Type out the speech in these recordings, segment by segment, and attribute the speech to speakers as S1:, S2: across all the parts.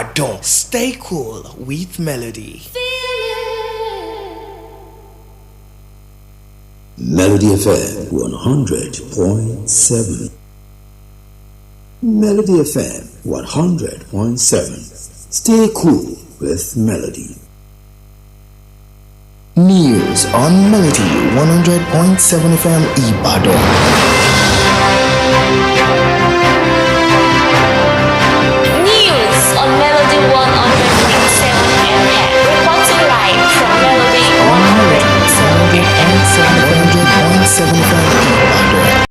S1: Ibadan. Stay cool with Melody.
S2: Melody FM 100.7. Melody FM 100.7. Stay cool with Melody.
S1: News on Melody 100.7 FM Ibadan.
S3: News on Melody 100.7 FM. Reporting live from Melody
S1: 100.7 FM Ibadan.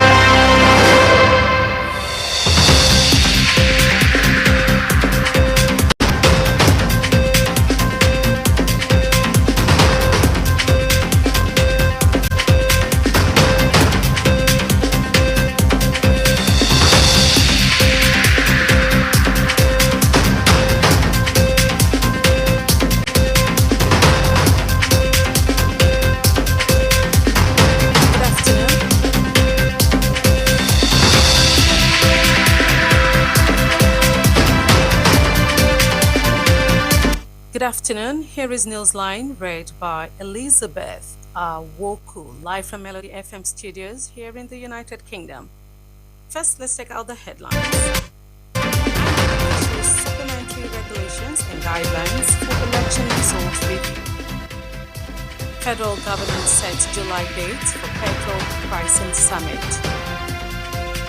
S4: Good afternoon. Here is Newsline, read by Elizabeth Woku, live from Melody FM studios here in the United Kingdom. First, let's check out the headlines. Issues supplementary regulations and guidelines for election results review. Federal government sets July date for petrol pricing summit.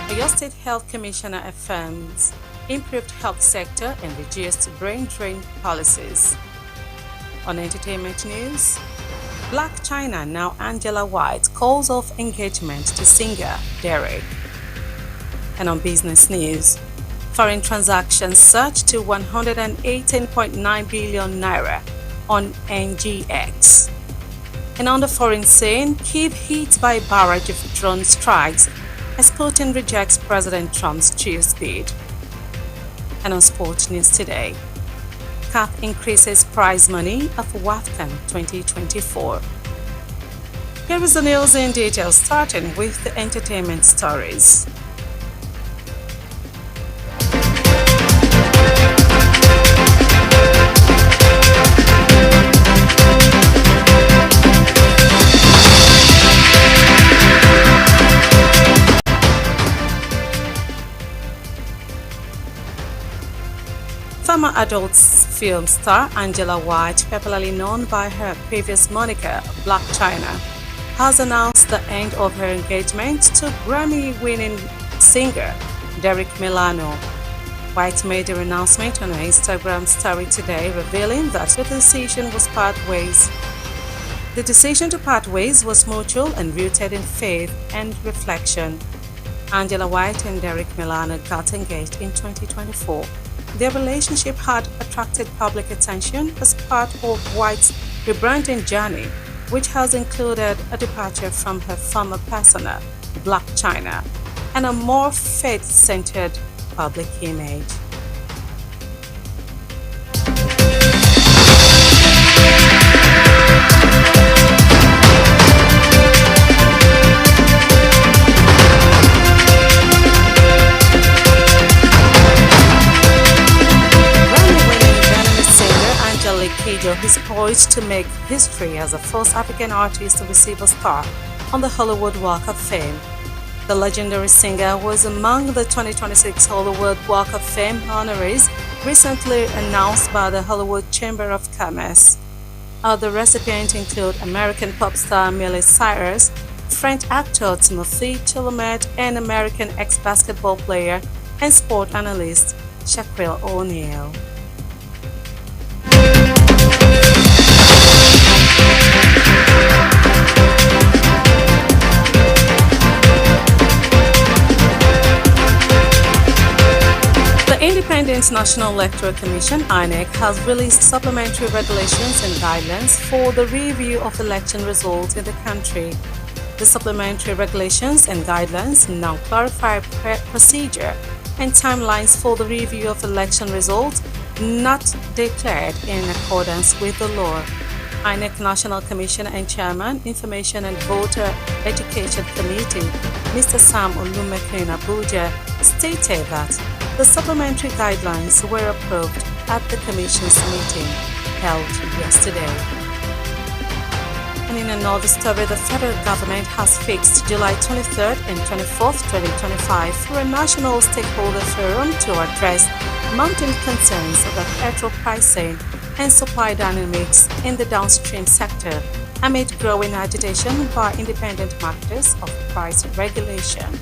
S4: Oyo State Health Commissioner affirms improved health sector and reduced brain drain policies. On entertainment news, Black China, now Angela White, calls off engagement to singer Derek. And on business news, foreign transactions surged to 118.9 billion naira on NGX. And on the foreign scene, Kyiv hit by a barrage of drone strikes as Putin rejects President Trump's truce bid. And on sports news today, CAF increases prize money of WAFCON 2024. Here is the news in detail, starting with the entertainment stories. Former adult film star Angela White, popularly known by her previous moniker Black China, has announced the end of her engagement to Grammy-winning singer Derek Milano. White made her announcement on her Instagram story today, revealing that the decision to part ways was mutual and rooted in faith and reflection. Angela White and Derek Milano got engaged in 2024. Their relationship had attracted public attention as part of White's rebranding journey, which has included a departure from her former persona, Black China, and a more faith-centered public image. Akojopo is poised to make history as the first African artist to receive a star on the Hollywood Walk of Fame. The legendary singer was among the 2026 Hollywood Walk of Fame honorees recently announced by the Hollywood Chamber of Commerce. Other recipients include American pop star Miley Cyrus, French actor Timothée Chalamet, and American ex-basketball player and sport analyst Shaquille O'Neal. The Independent National Electoral Commission (INEC) has released supplementary regulations and guidelines for the review of election results in the country. The supplementary regulations and guidelines now clarify procedure and timelines for the review of election results not declared in accordance with the law. INEC National Commissioner and Chairman, Information and Voter Education Committee, Mr. Sam Olumeke in Abuja, stated that the supplementary guidelines were approved at the Commission's meeting held yesterday. And in another story, the federal government has fixed July 23rd and 24th, 2025 for a national stakeholder forum to address mounting concerns about petrol pricing and supply dynamics in the downstream sector amid growing agitation by independent marketers of price regulation.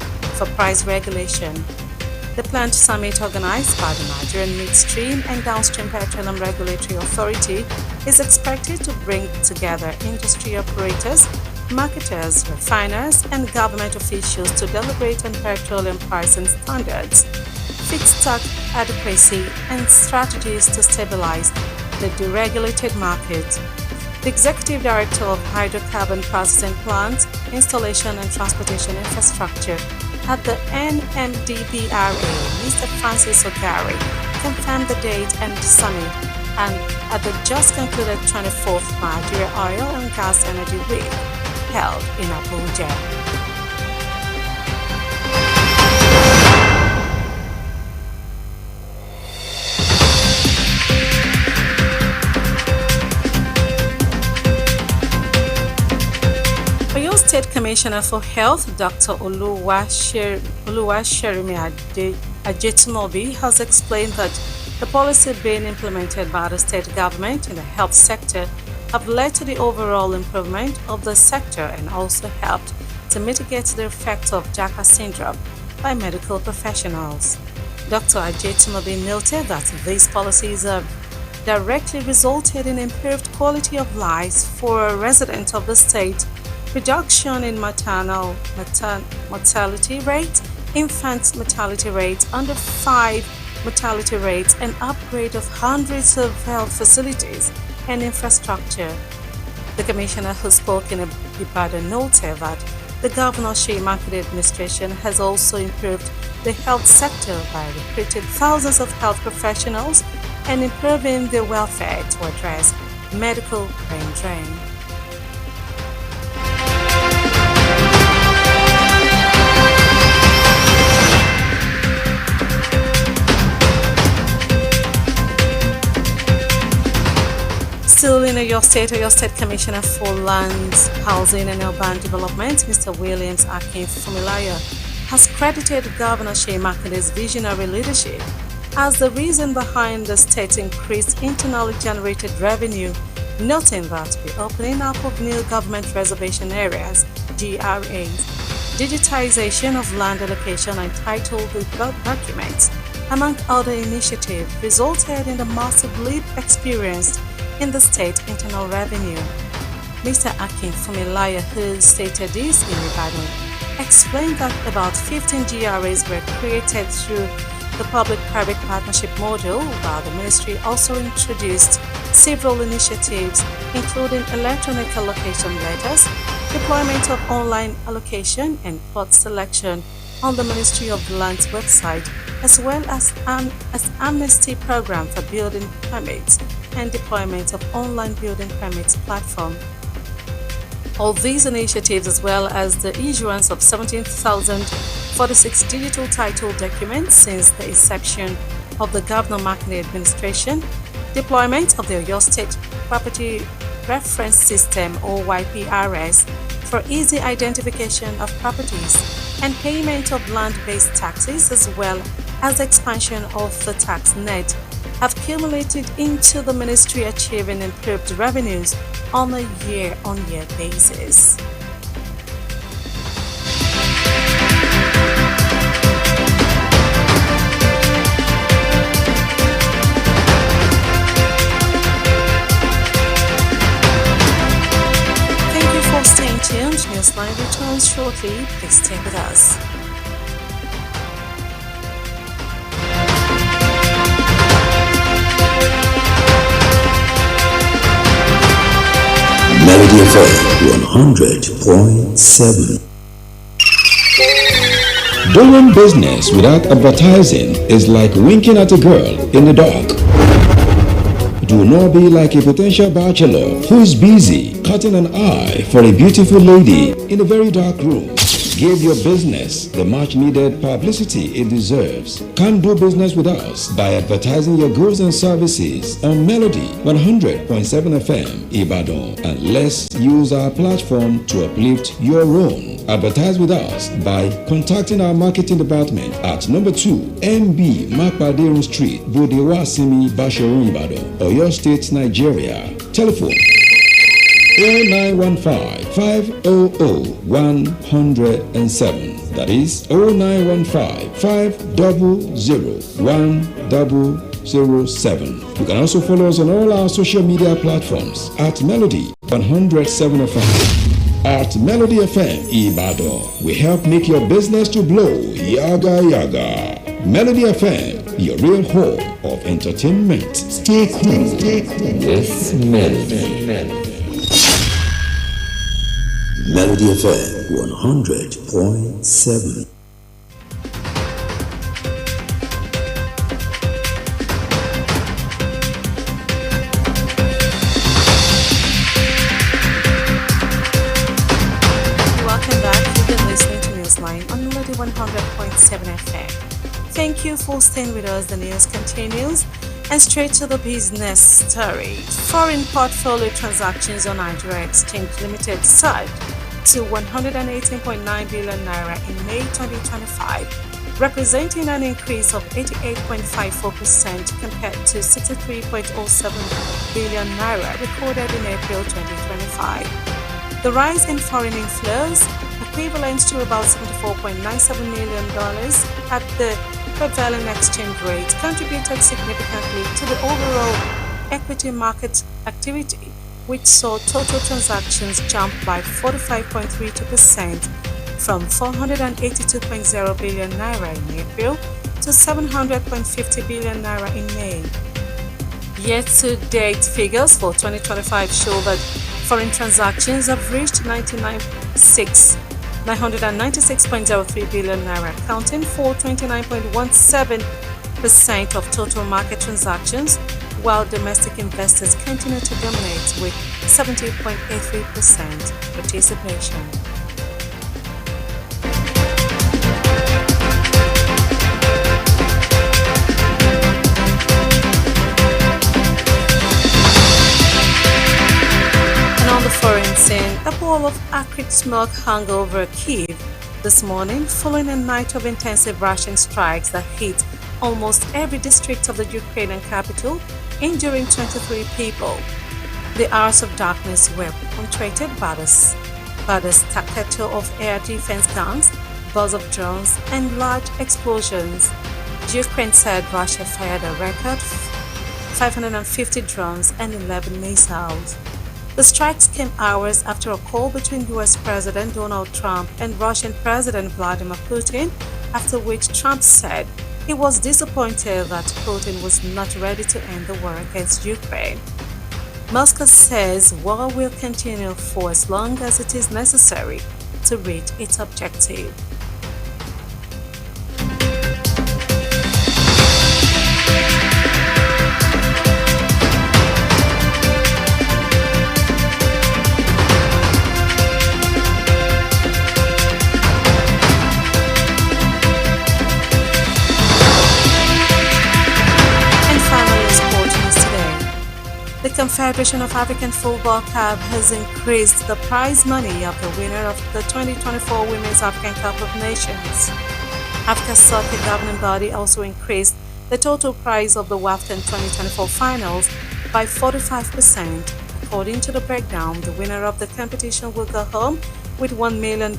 S4: The planned summit, organized by the Nigerian Midstream and Downstream Petroleum Regulatory Authority, is expected to bring together industry operators, marketers, refiners, and government officials to deliberate on petroleum pricing standards, feedstock adequacy, and strategies to stabilize the deregulated market. The Executive Director of Hydrocarbon Processing Plants, Installation and Transportation Infrastructure at the NMDPRA, Mr. Francis Ogari, confirmed the date and summit and at the just concluded 24th Nigeria Oil and Gas Energy Week held in Abuja. Oyo State Commissioner for Health, Dr. Oluwaserimi Ajetumobi, has explained that the policy being implemented by the state government in the health sector have led to the overall improvement of the sector and also helped to mitigate the effects of Jaka syndrome by medical professionals. Dr. Ajetumobi noted that these policies have directly resulted in improved quality of life for residents of the state, reduction in maternal mortality rate, infant mortality rate, under 5 mortality rates, and upgrade of hundreds of health facilities and infrastructure. The commissioner who spoke in Ibadan noted that the Governor Sheyi Makinde administration has also improved the health sector by recruiting thousands of health professionals and improving their welfare to address medical brain drain. Still in Oyo State Commissioner for Lands, Housing and Urban Development, Mr. Williams Akin Fumilayo, has credited Governor Sheyi Makinde's visionary leadership as the reason behind the state's increased internally generated revenue, noting that the opening up of new government reservation areas, GRAs, digitization of land allocation and title documents, among other initiatives, resulted in the massive leap experienced in the state internal revenue. Mr. Akin Fumilayo, who stated this in Ibadan, explained that about 15 GRAs were created through the public-private partnership model, while the ministry also introduced several initiatives, including electronic allocation letters, deployment of online allocation and plot selection on the Ministry of Lands website, as well as amnesty program for building permits and deployment of online building permits platform. All these initiatives, as well as the issuance of 17,046 digital title documents since the inception of the Governor Makinde administration, deployment of the Oyo State Property Reference System or YPRS for easy identification of properties, and payment of land-based taxes, as well as expansion of the tax net, have accumulated into the ministry, achieving improved revenues on a year-on-year basis. Thank you for staying tuned. Newsline returns shortly. Please stay with us.
S2: Melody FM 100.7.
S5: Doing business without advertising is like winking at a girl in the dark. Do not be like a potential bachelor who is busy cutting an eye for a beautiful lady in a very dark room. Give your business the much needed publicity it deserves. Come do business with us by advertising your goods and services on Melody 100.7 FM Ibadan, and let's use our platform to uplift your own. Advertise with us by contacting our marketing department at number 2 MB Makpadeun Street, Bodewasimi, Basharun, Ibadan, Oyo State, Nigeria. Telephone 0915 500 107. That is 0915 500 1007. You can also follow us on all our social media platforms at Melody 107 FM. At Melody FM Ibadan, we help make your business to blow. Yaga yaga. Melody FM, your real home of entertainment. Stay cool.
S2: Yes, Melody. Melody FM 100.7.
S4: Welcome back. You've been listening to Newsline on Melody 100.7 FM. Thank you for staying with us. The news continues. And straight to the business story. Foreign portfolio transactions on Nigeria Exchange Limited surged to 118.9 billion naira in May 2025, representing an increase of 88.54% compared to 63.07 billion naira recorded in April 2025. The rise in foreign inflows, equivalent to about $74.97 million at the prevailing exchange rate, contributed significantly to the overall equity market activity, which saw total transactions jump by 45.32% from 482.0 billion naira in April to 700.50 billion naira in May. Year-to-date figures for 2025 show that foreign transactions have reached 996.03 billion naira, accounting for 29.17% of total market transactions, while domestic investors continue to dominate with 70.83% participation. And on the foreign scene, a bowl of acrid smoke hung over Kyiv this morning following a night of intensive Russian strikes that hit almost every district of the Ukrainian capital, injuring 23 people. The hours of darkness were punctuated by the staccato of air defense guns, buzz of drones, and large explosions. Ukraine said Russia fired a record 550 drones and 11 missiles. The strikes came hours after a call between US President Donald Trump and Russian President Vladimir Putin, after which Trump said he was disappointed that Putin was not ready to end the war against Ukraine. Moscow says war will continue for as long as it is necessary to reach its objective. The Confederation of African Football CAF has increased the prize money of the winner of the 2024 Women's African Cup of Nations. Africa's soccer governing body also increased the total prize of the WAFCON 2024 finals by 45%. According to the breakdown, the winner of the competition will go home with $1 million,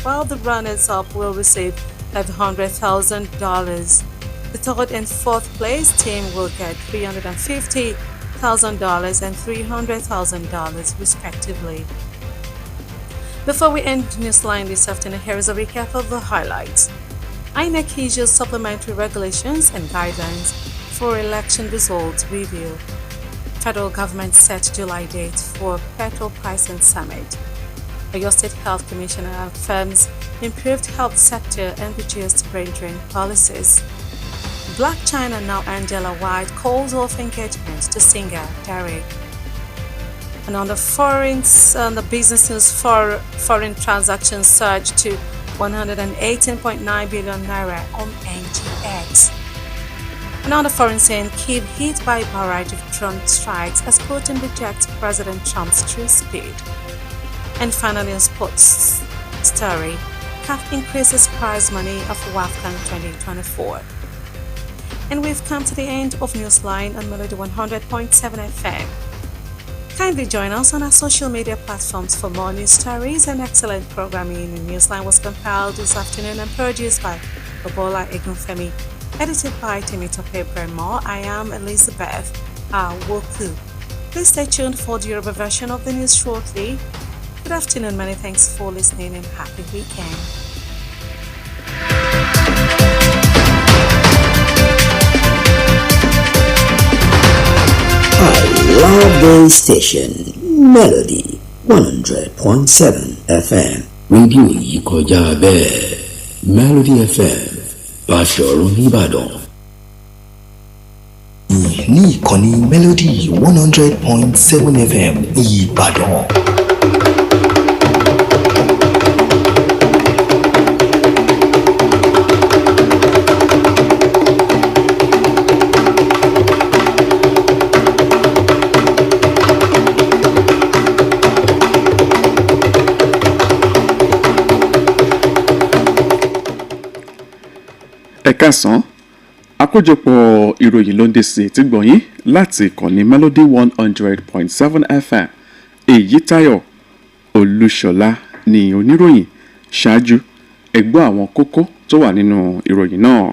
S4: while the runners-up will receive $500,000. The third and fourth place team will get $350,000 and $300,000 respectively. Before we end Newsline this afternoon, here is a recap of the highlights. INEC issues supplementary regulations and guidelines for election results review. Federal government set July date for petrol pricing summit. Oyo State Health Commissioner affirms improved health sector and reduced brain drain policies. Black China now Angela White calls off engagement to singer Derek. And on the business news, foreign transactions surged to 118.9 billion naira on NGX. And on the foreign scene, Kyiv hit by a barrage of drone strikes as Putin rejects President Trump's true speed. And finally, on sports story, CAF increases prize money of WAFCON 2024. And we've come to the end of Newsline on Melody 100.7 FM. Kindly join us on our social media platforms for more news stories and excellent programming. And Newsline was compiled this afternoon and produced by Bobola Egunfemi, edited by Temitope Bremo. I am Elizabeth Woku. Please stay tuned for the Yoruba version of the news shortly. Good afternoon, many thanks for listening and happy weekend.
S2: I love this station, Melody 100.7 FM. Rédíò yìí kọjá bẹ́ẹ̀. Melody FM, Báṣọ̀run Ìbàdàn.
S1: ní ìkànnì Melody 100.7 FM Ìbàdàn.
S6: Ẹ káàsán, àkójọpọ̀ ìròyìn ló ń dé sí ti gbọ̀nyìn láti ìkànnì Melody 100.7 FM. Eyitayo Olúṣọlá ni oníròyìn. Ṣáájú ẹ gbọ́ àwọn kókó tó wà nínú ìròyìn náà.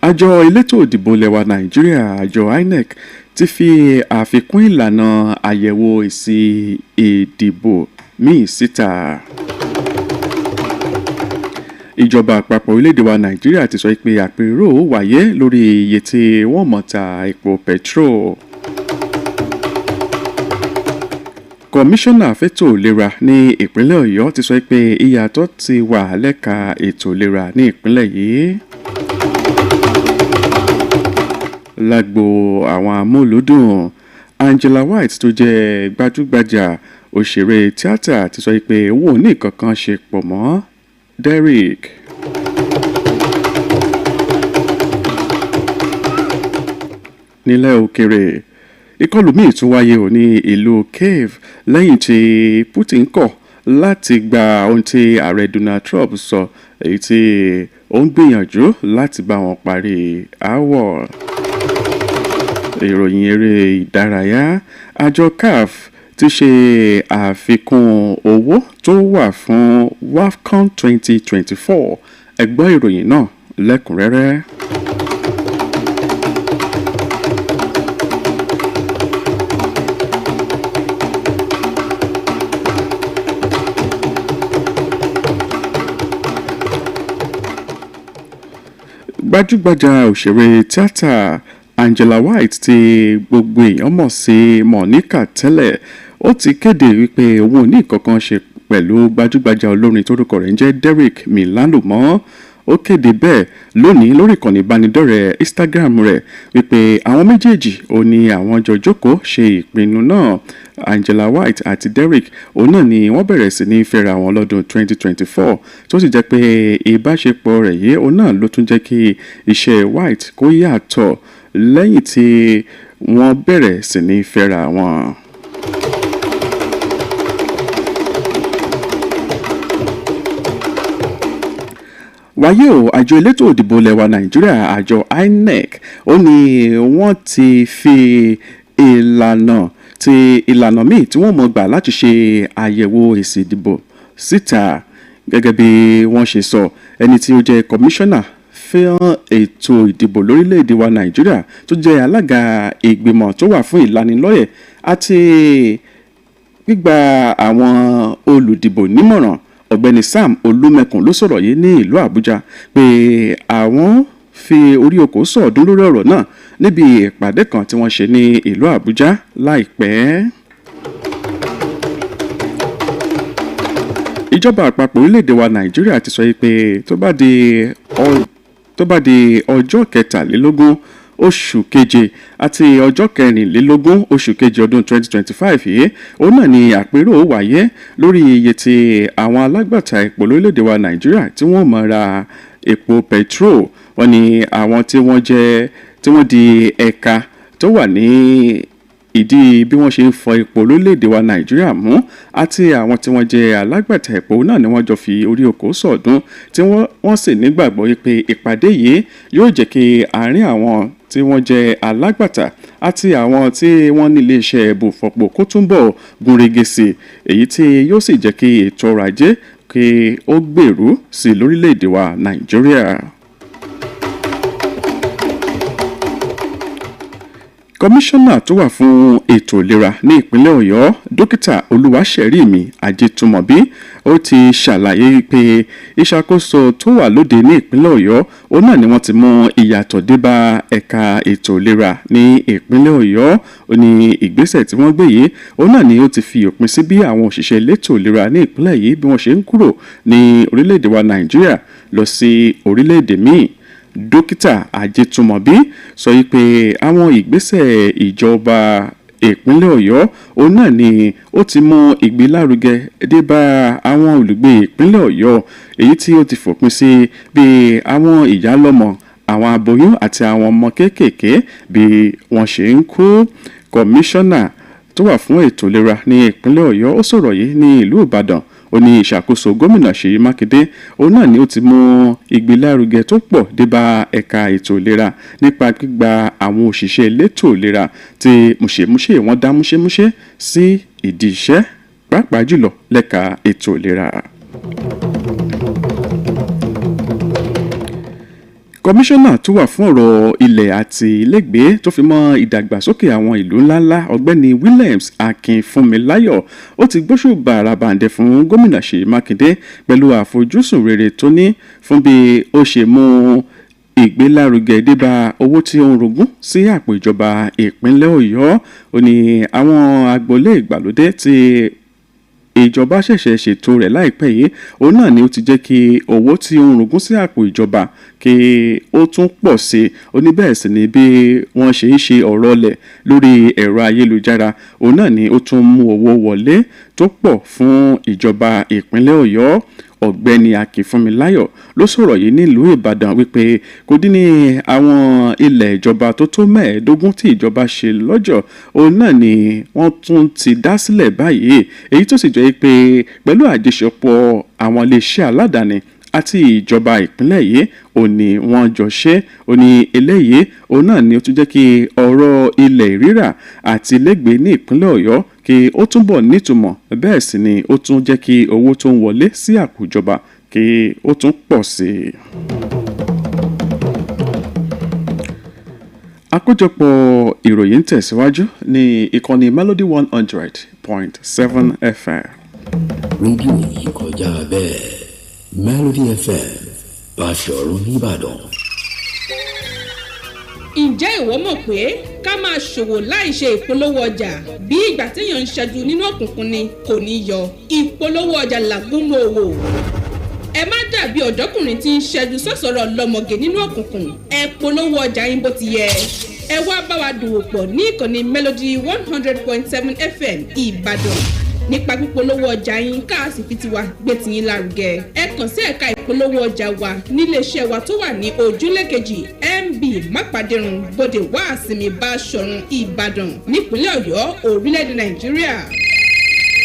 S6: Àjọ elétò ìdìbò lẹwa Nàìjíríà, àjọ INEC, ti fi àfikún ìlànà àyẹ̀wò èsì ìdìbò míì síta. Ìjọba àpapọ̀ orílẹ̀-èdè wa Nàìjíríà ti sọ pé àpérò wáyé lórí iye tí wọ́n mọ̀ ta epo petrol. Kọmíṣánná fẹ́tò ìlera ní ìpínlẹ̀ Ọ̀yọ́ ti sọ pé ìyàtọ̀ ti wà lẹ́ka ètò ìlera ní ìpínlẹ̀ yìí. Lágbo àwọn amúlùúdùn, Angela White tó jẹ́ gbajúgbajà òṣèré tíátà ti sọ pé òun ò ní nǹkan kan ṣe pọ̀ mọ́ Derek. Nílẹ̀ òkèrè, ìkọlù míì tún wáyé ní ìlú Kyiv lẹ́yìn tí Putin kọ̀ láti gba ohun tí ààrẹ Donald Trump sọ, èyí tí ó ń gbìyànjú láti bá wọn parí aáwọ̀. Ìròyìn eré ìdárayá, àjọ CAF ti ṣe àfikún owó tó wà fún WAFCON 2024. Ẹ gbọ́ ìròyìn náà lẹ́kùnrẹ́rẹ́. Gbajúgbajà òṣèré tíátà Angela White tí gbogbo èèyàn mọ̀ sí Monica tẹ́lẹ̀, ó ti kéde wípé òun ò ní nǹkankan ṣe pẹ̀lú gbajúgbajà olórin tórúkọ rẹ̀ ń jẹ́ Derek Milano mọ́. Ó kéde bẹ́ẹ̀ lónìí lórí ìkànnì ìbánidọ́rẹ̀ẹ́ Instagram rẹ̀ wípé àwọn méjèèjì ò ní àwọn jọ jókòó ṣe ìpinnu náà. Angela White àti Derek òun náà ni wọ́n bẹ̀rẹ̀ sí ní fẹ́ra wọn lọ́dún 2024, tó sì jẹ́ pé ìbáṣepọ̀ rẹ̀ yìí òun náà ló tún jẹ́ kí iṣẹ́ White kó yàtọ̀ lẹ́yìn tí wọ́n bẹ̀rẹ̀ sí ní fẹ́ra wọn. Wáyé o, àjọ elétò ìdìbò lẹwa Nàìjíríà, àjọ INEC, ó ní wọ́n ti fi ìlànà míì tí wọ́n mọ̀ gbà láti ṣe àyẹ̀wò èsì ìdìbò síta. Gẹ́gẹ́ bí wọ́n ṣe sọ, ẹni tí ó jẹ́ kọmíṣánná fún ètò ìdìbò lórílẹ̀‐èdè wa Nàìjíríà tó jẹ́ alága ìgbìmọ̀ tó wà fún ìlanilọ́yẹ̀ àti gbígba àwọn olùdìbò nímọ̀ràn, Ọ̀gbẹ́ni Sam Olúmẹkùn ló sọ̀rọ̀ yìí ní ìlú Àbújá pé àwọn fi orí oko sọ̀ọ́dún lórí ọ̀rọ̀ náà níbi ìpàdé kan tí wọ́n ṣe ní ìlú Àbújá láìpẹ́. Ìjọba àpapọ̀ orílẹ̀-èdè wa Nàìjíríà ti sọ pé tó bá di ọjọ́ 23 oṣù keje àti ọjọ́ kẹrìnlélógún oṣù keje ọdún 2025 yìí òun náà ni àpérò wáyé lórí iye tí àwọn alágbàtà epo lórílẹ̀‐èdè wa Nàìjíríà tí wọ́n máa ra epo petrol. Wọ́n ní àwọn tí wọ́n di ẹ̀ka tó wà ní ìdí bí wọ́n ṣe ń fọ epo lórílẹ̀‐èdè wa Nàìjíríà mú àti àwọn tí wọ́n jẹ́ alágbàtà epo náà ni wọ́n jọ fi orí oko sọ̀dún tí wọ́n sì nígbàgbọ́ pé ìpàdé yìí yóò jẹ́ kí àárín àwọn tí wọ́n jẹ́ alágbàtà àti àwọn tí wọ́n ní iléeṣẹ́ ibùfọ̀pọ̀ kó túnbọ̀ gúnrégé sí èyí tí yóò sì jẹ́ kí ètò ọrọ̀ ajé kí ó gbèrú sí lórílẹ̀‐èdè wa Nàìjíríà. Kọmíṣánná tó wà fún ètò ìlera ní ìpínlẹ̀ Ọ̀yọ́ dókítà Olúwaṣẹ̀rími Ajétúmọ̀bí ó ti ṣàlàyé pé ìṣàkóso tó wà lóde ní ìpínlẹ̀ Ọ̀yọ́ òun náà ni wọ́n ti mú ìyàtọ̀ dé bá ẹ̀ka ètò ìlera ní ìpínlẹ̀ Ọ̀yọ́. Ó ní ìgbésẹ̀ tí wọ́n gbé yìí òun náà ni ó ti fi òpin sí bí àwọn òṣìṣẹ́ elétò ìlera ní ìpínlẹ̀ yìí bí wọ́n ṣe ń kúrò ní orílẹ̀-èdè wa Nàìjíríà lọ sí orílẹ̀-èdè míì. Dókítà Ajétúmọ̀bí sọ pé àwọn ìgbésẹ̀ ìjọba ìpínlẹ̀ Ọ̀yọ́ òun náà ni ó ti mú ìgbélárugẹ dé bá àwọn olùgbé ìpínlẹ̀ Ọ̀yọ́ èyí tí ó ti fòpin sí bí àwọn ìyálọ́mọ àwọn aboyún àti àwọn ọmọ kéékèèké bí wọ́n ṣe ń kú. Kọmíṣánná tó wà fún ètò ìlera ní ìpínlẹ̀ Ọ̀yọ́ ó sọ̀rọ̀ yìí ní ìlú Ìbàdàn. Ó ní ìṣàkóso gómìnà Ṣèyí Mákindé òun náà ni ó ti mú ìgbélárugẹ tó pọ̀ dé bá ẹ̀ka ètò ìlera nípa gbígba àwọn òṣìṣẹ́ elétò ìlera tí múṣemúṣe wọn dá múṣemúṣe sí ìdí iṣẹ́ pàápàá jùlọ lẹ́ka ètò ìlera. Kọmíṣánná tó wà fún ọ̀rọ̀ ilẹ̀ àti ilégbèé tó fi mọ́ ìdàgbàsókè àwọn ìlú ńláńlá ọ̀gbẹ́ni Williams Akínfúnmiláyọ̀ ó ti gbóṣùbà àràbàǹdẹ̀ fún gómìnà Ṣèyí Mákindé pẹ̀lú àfojúsùn rere tó ní fún bí ó ṣe mú ìgbélárugẹ dé bá owó tí ó ń rogún sí àpò ìjọba ìpínlẹ̀ Ọ̀yọ́. Ó ní àwọn agboolé ìgbàlódé tí ìjọba ṣẹ̀ṣẹ̀ ṣètò rẹ̀ láìpẹ́ yìí òun náà ni ó ti jẹ́ kí owó tí ó ń rogún sí àpò ìjọba kí ó tún pọ̀ sí i. Ó ní bẹ́ẹ̀ sì ni bí wọ́n ṣe ń ṣe ọ̀rọ̀ ọlẹ̀ lórí ẹ̀rọ ayélujára òun náà ni ó tún mú owó wọlé tó pọ̀ fún ìjọba ìpínlẹ̀ Ọ̀yọ́. Ọ̀gbẹ́ni Akínfúnmiláyọ̀ ló sọ̀rọ̀ yìí nílùú Ìbàdàn wípé kò dín ní àwọn ilẹ̀ ìjọba tó tó 15 tí ìjọba ṣe lọ́jọ́ òun náà ni wọ́n tún ti dá sílẹ̀ báyìí èyí tó sì jẹ́ pé pẹ̀lú àjọṣepọ̀ àwọn iléeṣẹ́ aládàáni àti ìjọba ìpínlẹ̀ yìí òun ni wọ́n jọ ṣe. Ó ní eléyìí òun náà ni ó tún jẹ́ kí ọ̀rọ̀ ilẹ̀ rírà àti ilégbèé ní ìpínlẹ̀ Ọ̀yọ́ kí ó túnbọ̀ nítumọ̀ bẹ́ẹ̀ sì ni ó tún jẹ́ kí owó tó ń wọlé sí àpò ìjọba kí ó tún pọ̀ sí i. Àkójọpọ̀ ìròyìn tẹ̀síwájú ní ìkànnì Melody 100.7 FM.
S2: rédíò yìí kọjá bẹ́ẹ̀ Melody FM Báṣọ̀run Ìbàdàn.
S7: Ǹjẹ́ ìwọ mọ̀ pé ká máa ṣòwò láì ṣe ìpolówó ọjà bí ìgbà téèyàn ń ṣẹ́jú nínú òkùnkùn ni kò ní yọ. Ìpolówó ọjà làgúnmu òwò. Ẹ má dàbí ọ̀dọ́kùnrin tí ń ṣẹ́jú sọ̀sọ̀rọ̀ lọ́mọge nínú òkùnkùn. Ẹ polówó ọjà yín bó ti yẹ. Ẹ wá bá wa dòwò pọ̀ ní ìkànnì Melody 100.7 FM Ìbàdàn. Nípa pípolówó ọjà yín ká sì fi tiwa gbé tiyín lárugẹ. Ẹ kàn sí ẹ̀ka ìpolówó ọjà wa níléeṣẹ́ wa tó wà ní ojúlé kejì MB Mápàdérun Bódè Wàásìmí Báṣọ̀run Ìbàdàn nípínlẹ̀ Ọ̀yọ́ orílẹ̀-èdè Nàìjíríà.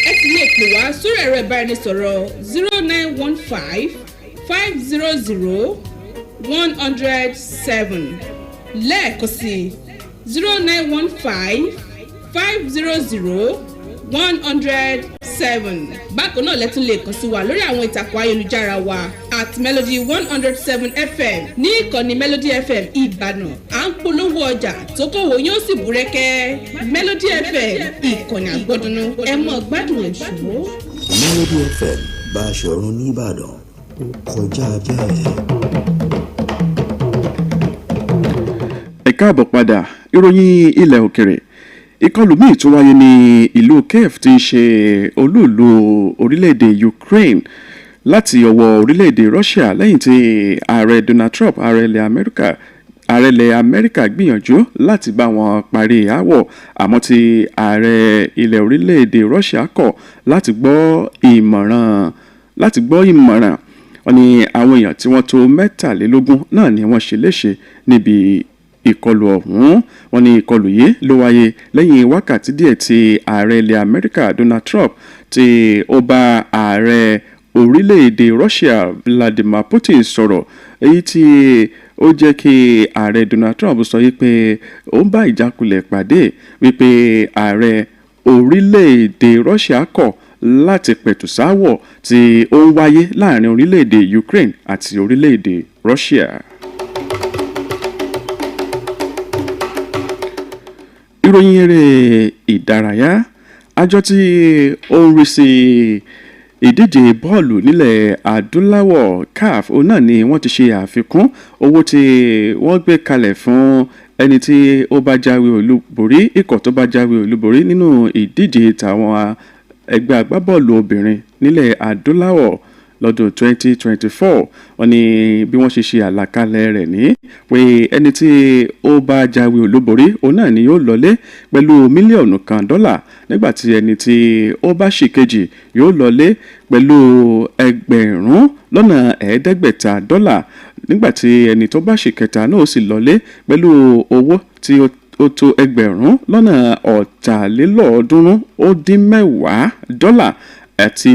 S7: Ẹ sì lè pè wá sórí ẹ̀rọ ìbáraẹnisọ̀rọ̀ 0915 500 107 lẹ́ẹ̀kan sí 0915 500 107. Bákan náà lẹ́tún lè kàn sí wa lórí àwọn ìtàkùn ayélujára wa @Melody 107 FM ní ìkànnì Melody FM Ìbàdàn. À ń polówó ọjà tó kówó yóò sì búrẹ́kẹ́. Melody FM ìkànnì àgbọ́dúnú ẹ mọ̀ gbádùn ẹ̀ṣọ́.
S2: Melody FM Báṣọ̀run Ìbàdàn ó kọjá bẹ́ẹ̀.
S6: Ẹ káàbọ̀ padà ìròyìn ilẹ̀ òkèrè. Ìkọlù míì tó wáyé ní ìlú Kiev tí í ṣe olúùlú orílẹ̀-èdè Ukraine láti ọwọ́ orílẹ̀-èdè Russia lẹ́yìn tí ààrẹ Donald Trump ààrẹ ilẹ̀ Amẹ́ríkà ààrẹ ilẹ̀ Amẹ́ríkà gbìyànjú láti bá wọn parí aáwọ̀ àmọ́ tí ààrẹ ilẹ̀ orílẹ̀-èdè Russia kọ̀ láti gbọ́ ìmọ̀ràn wọ́n ní àwọn èèyàn tí wọ́n tó 23 náà ni wọ́n ṣe léṣe níbi ìkọlù ọ̀hún. Wọ́n ní ìkọlù yìí ló wáyé lẹ́yìn wákàtí díẹ̀ tí ààrẹ ilẹ̀ Amẹ́ríkà Donald Trump tí ó bá ààrẹ orílẹ̀-èdè Russia Vladimir Putin sọ̀rọ̀, èyí tí ó jẹ́ kí ààrẹ Donald Trump sọ wípé ó ń bá ìjákulẹ̀ pàdé wípé ààrẹ orílẹ̀-èdè Russia kọ̀ láti pẹ̀tù sáwọ̀ tí ó ń wáyé láàrin orílẹ̀-èdè Ukraine àti orílẹ̀-èdè Russia. Ìròyìn eré ìdárayá. Àjọ tí ó ń rí sí ìdíje bọ́ọ̀lù nílẹ̀ adúláwọ̀ CAF òun náà ni wọ́n ti ṣe àfikún owó tí wọ́n gbé kalẹ̀ fún ẹni tí ó bá jáwé olúborí, ikọ̀ tó bá jáwé olúborí nínú ìdíje tàwọn ẹgbẹ́ agbábọ́ọ̀lù obìnrin nílẹ̀ adúláwọ̀ lọ́dún 2024. Wọ́n ní bí wọ́n ṣe àlàkalẹ̀ rẹ̀ ní pé ẹni tí ó bá jáwé olúborí òun náà ni yóò lọlé pẹ̀lú mílíọ̀nù kan dọ́là, nígbàtí ẹni tí ó bá ṣìkejì yóò lọlé pẹ̀lú 500 dọ́là, nígbàtí ẹni tó bá ṣìkẹta náà sì lọlé pẹ̀lú owó tí ó tó 310 dọ́là àti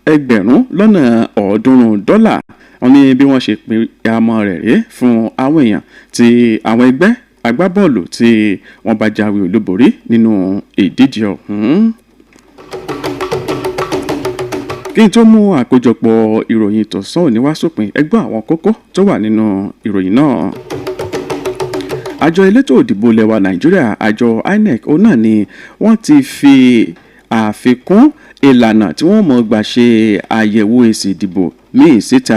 S6: 100 dọ́là. Wọ́n ní bí wọ́n ṣe pín àmọ́ rẹ̀ rí fún àwọn èèyàn tí àwọn ẹgbẹ́ agbábọ́ọ̀lù tí wọ́n bá jáwé olúborí nínú ìdíje ọ̀hún. Kí n tó mú àkójọpọ̀ ìròyìn tọ̀sán òní wá sópin, ẹ gbọ́ àwọn kókó tó wà nínú ìròyìn náà. Àjọ elétò òdìbò lẹwa Nàìjíríà, àjọ INEC òun náà ni wọ́n ti fi àfikún ìlànà tí wọ́n mọ̀ gbà ṣe àyẹ̀wò èsì ìdìbò míì síta